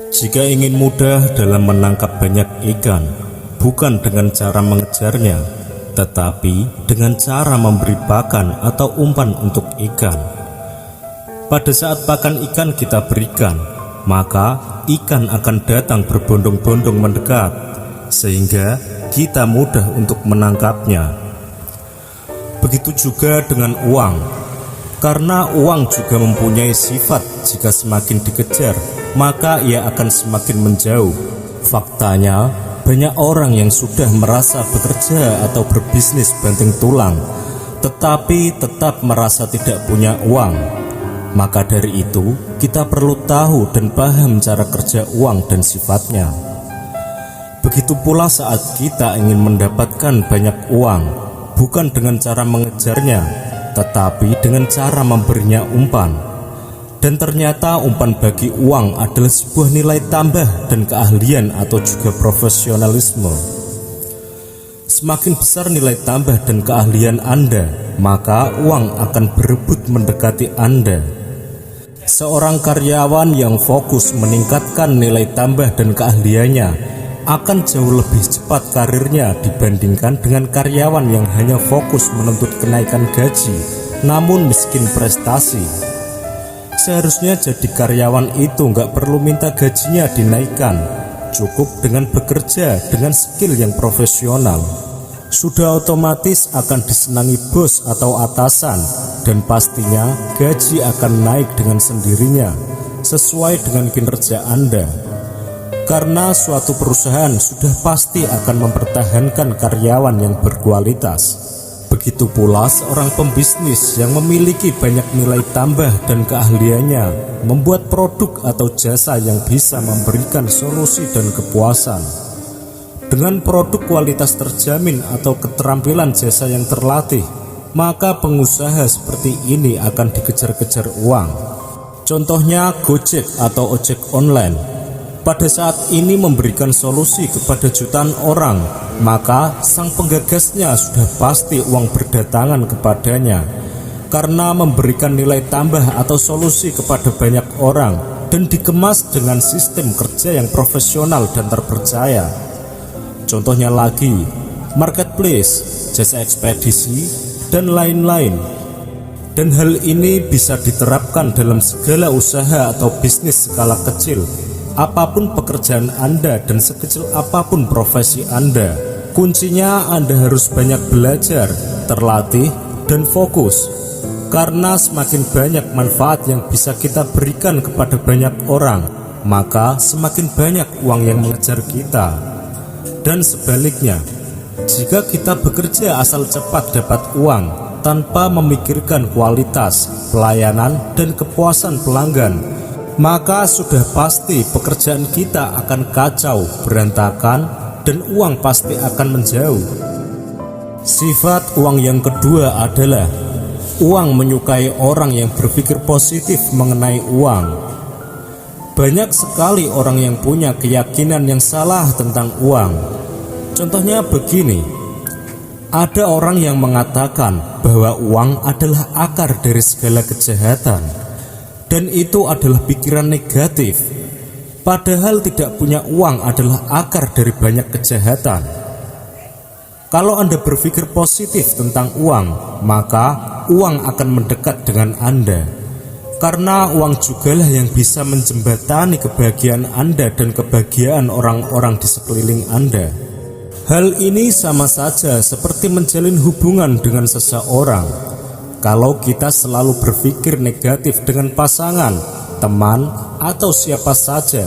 Jika ingin mudah dalam menangkap banyak ikan, bukan dengan cara mengejarnya, tetapi dengan cara memberi pakan atau umpan untuk ikan. Pada saat pakan ikan kita berikan, maka ikan akan datang berbondong-bondong mendekat, sehingga kita mudah untuk menangkapnya. Begitu juga dengan uang, karena uang juga mempunyai sifat jika semakin dikejar, maka ia akan semakin menjauh. Faktanya, banyak orang yang sudah merasa bekerja atau berbisnis banting tulang, tetapi tetap merasa tidak punya uang. Maka dari itu, kita perlu tahu dan paham cara kerja uang dan sifatnya. Begitu pula saat kita ingin mendapatkan banyak uang, bukan dengan cara mengejarnya, tetapi dengan cara memberinya umpan. Dan ternyata umpan bagi uang adalah sebuah nilai tambah dan keahlian atau juga profesionalisme. Semakin besar nilai tambah dan keahlian Anda, maka uang akan berebut mendekati Anda. Seorang karyawan yang fokus meningkatkan nilai tambah dan keahliannya akan jauh lebih cepat karirnya dibandingkan dengan karyawan yang hanya fokus menuntut kenaikan gaji namun miskin prestasi. Seharusnya jadi karyawan itu nggak perlu minta gajinya dinaikkan, cukup dengan bekerja dengan skill yang profesional. Sudah otomatis akan disenangi bos atau atasan, dan pastinya gaji akan naik dengan sendirinya sesuai dengan kinerja Anda. Karena suatu perusahaan sudah pasti akan mempertahankan karyawan yang berkualitas. Begitu pula seorang pembisnis yang memiliki banyak nilai tambah dan keahliannya membuat produk atau jasa yang bisa memberikan solusi dan kepuasan. Dengan produk kualitas terjamin atau keterampilan jasa yang terlatih, maka pengusaha seperti ini akan dikejar-kejar uang. Contohnya Gojek atau ojek online. Pada saat ini memberikan solusi kepada jutaan orang, maka sang penggagasnya sudah pasti uang berdatangan kepadanya. Karena memberikan nilai tambah atau solusi kepada banyak orang dan dikemas dengan sistem kerja yang profesional dan terpercaya. Contohnya lagi, marketplace, jasa ekspedisi, dan lain-lain. Dan hal ini bisa diterapkan dalam segala usaha atau bisnis skala kecil. Apapun pekerjaan Anda dan sekecil apapun profesi Anda, kuncinya Anda harus banyak belajar, terlatih, dan fokus. Karena semakin banyak manfaat yang bisa kita berikan kepada banyak orang, maka semakin banyak uang yang mengejar kita. Dan sebaliknya, jika kita bekerja asal cepat dapat uang, tanpa memikirkan kualitas, pelayanan, dan kepuasan pelanggan, maka sudah pasti pekerjaan kita akan kacau, berantakan, dan uang pasti akan menjauh. Sifat uang yang kedua adalah uang menyukai orang yang berpikir positif mengenai uang. Banyak sekali orang yang punya keyakinan yang salah tentang uang. Contohnya begini, ada orang yang mengatakan bahwa uang adalah akar dari segala kejahatan. Dan itu adalah pikiran negatif. Padahal tidak punya uang adalah akar dari banyak kejahatan. Kalau Anda berpikir positif tentang uang, maka uang akan mendekat dengan Anda. Karena uang jugalah yang bisa menjembatani kebahagiaan Anda dan kebahagiaan orang-orang di sekeliling Anda. Hal ini sama saja seperti menjalin hubungan dengan seseorang. Kalau kita selalu berpikir negatif dengan pasangan, teman, atau siapa saja,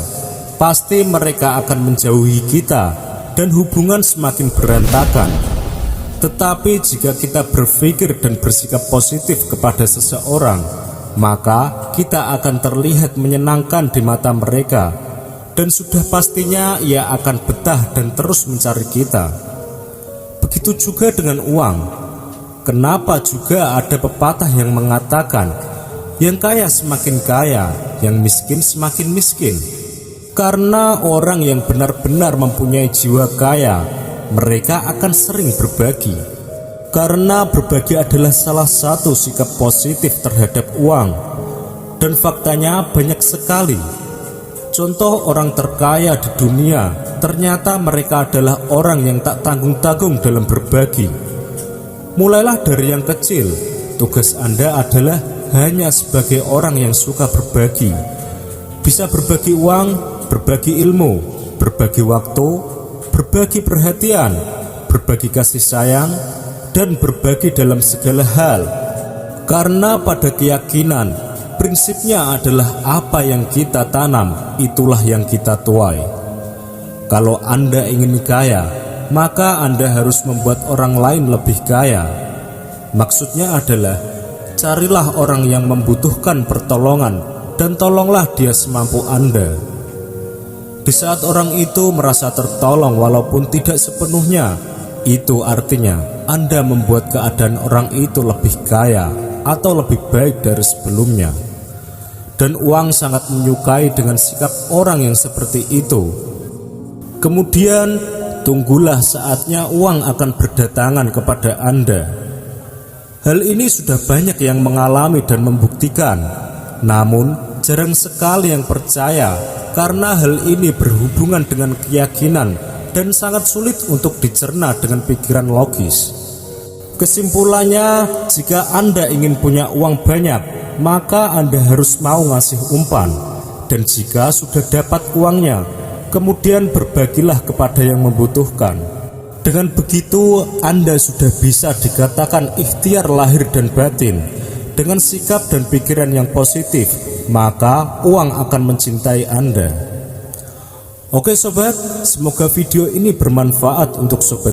pasti mereka akan menjauhi kita dan hubungan semakin berantakan. Tetapi jika kita berpikir dan bersikap positif kepada seseorang, maka kita akan terlihat menyenangkan di mata mereka, dan sudah pastinya ia akan betah dan terus mencari kita. Begitu juga dengan uang. Kenapa juga ada pepatah yang mengatakan, yang kaya semakin kaya, yang miskin semakin miskin? Karena orang yang benar-benar mempunyai jiwa kaya, mereka akan sering berbagi. Karena berbagi adalah salah satu sikap positif terhadap uang. Dan faktanya banyak sekali Contoh orang terkaya di dunia, ternyata mereka adalah orang yang tak tanggung-tanggung dalam berbagi. Mulailah dari yang kecil. Tugas Anda adalah hanya sebagai orang yang suka berbagi. Bisa berbagi uang, berbagi ilmu, berbagi waktu, berbagi perhatian, berbagi kasih sayang, dan berbagi dalam segala hal. Karena pada keyakinan, prinsipnya adalah apa yang kita tanam, itulah yang kita tuai. Kalau Anda ingin kaya, maka Anda harus membuat orang lain lebih kaya. Maksudnya adalah, carilah orang yang membutuhkan pertolongan dan tolonglah dia semampu Anda. Di saat orang itu merasa tertolong walaupun tidak sepenuhnya, itu artinya Anda membuat keadaan orang itu lebih kaya atau lebih baik dari sebelumnya. Dan uang sangat menyukai dengan sikap orang yang seperti itu. Kemudian tunggulah saatnya uang akan berdatangan kepada Anda. Hal ini sudah banyak yang mengalami dan membuktikan. Namun jarang sekali yang percaya, karena hal ini berhubungan dengan keyakinan dan sangat sulit untuk dicerna dengan pikiran logis. Kesimpulannya, jika Anda ingin punya uang banyak, maka Anda harus mau ngasih umpan. Dan jika sudah dapat uangnya, kemudian berbagilah kepada yang membutuhkan. Dengan begitu, Anda sudah bisa dikatakan ikhtiar lahir dan batin. Dengan sikap dan pikiran yang positif, maka uang akan mencintai Anda. Oke sobat, semoga video ini bermanfaat untuk sobat.